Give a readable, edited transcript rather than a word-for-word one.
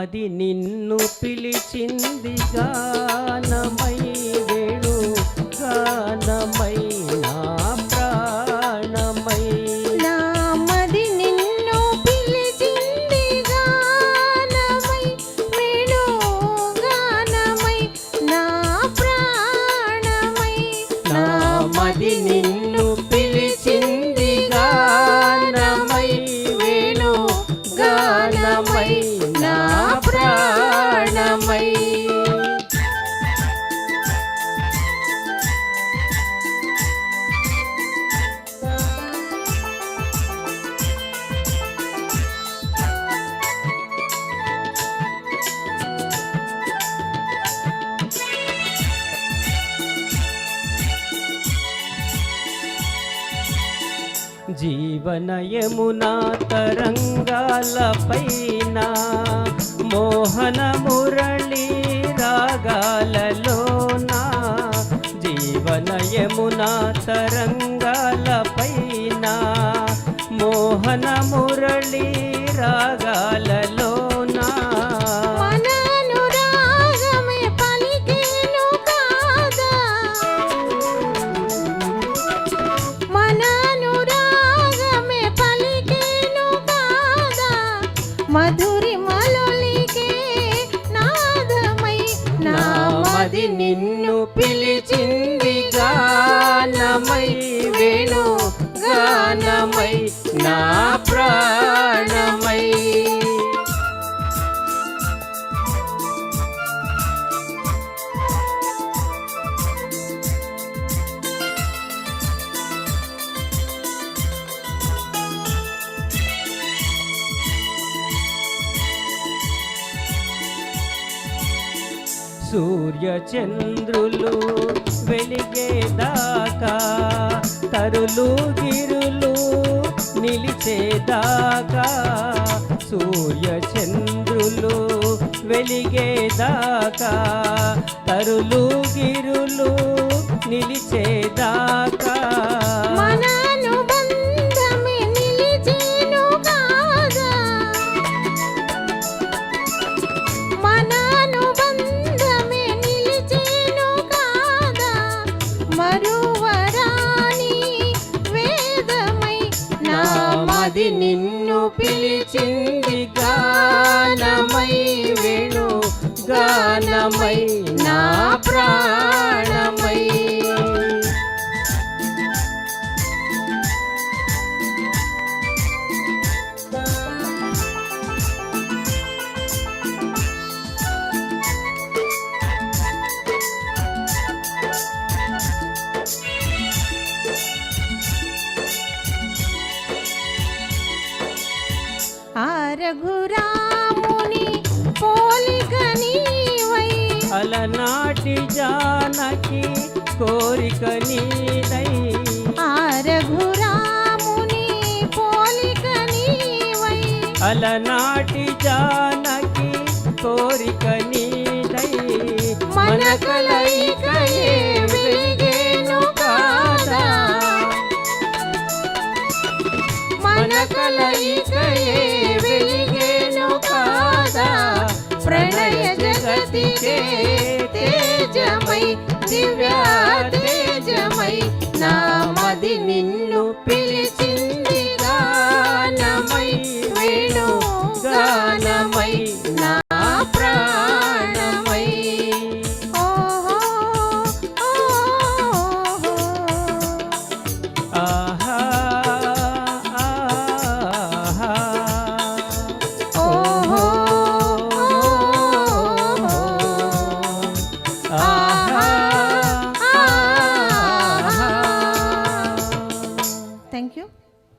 మది నిన్ను పిలిచింది గానమై వేణు గానమై నా ప్రాణమై. నా మది నిన్ను పిలిచింది గానమై వేణు గానమై నా ప్రాణమై. నా మది నిన్ను పిలిచింది గానమై వేణు గానమై నా ప్రాణమై. జీవనయమునా తరంగాలపైన మోహన మురళి రాగాలలోన. జీవనయమునా తరంగాలపైన మోహన మురళి రాగాలలోన. మధురి మలొలికే నాదమై. నా మది నిన్ను పిలిచింది గానమై వేణు గానమై నా ప్రాణమై. సూర్య చంద్రులు వెలిగేదాకా తరులు గిరులు నిలిచేదాకా. సూర్య చంద్రులు వెలిగేదాకా తరులు గిరులు నిలిచేదాకా. మది నిన్ను పిలిచింది గానమై వేణు గానమై నా ప్రాణమై. రఘురాముని పోలిక నీవై అలనాటి జానకి కోరిక నీదై. ఆ రఘురాముని పోలిక నీవై అలనాటి జానకి కోరిక నీదై. మన కలయికయే వెలిగేను కాదా. మన కలయికయే వెలిగేను కాదా. ప్రణయ జగతికే తేజమై దివ్య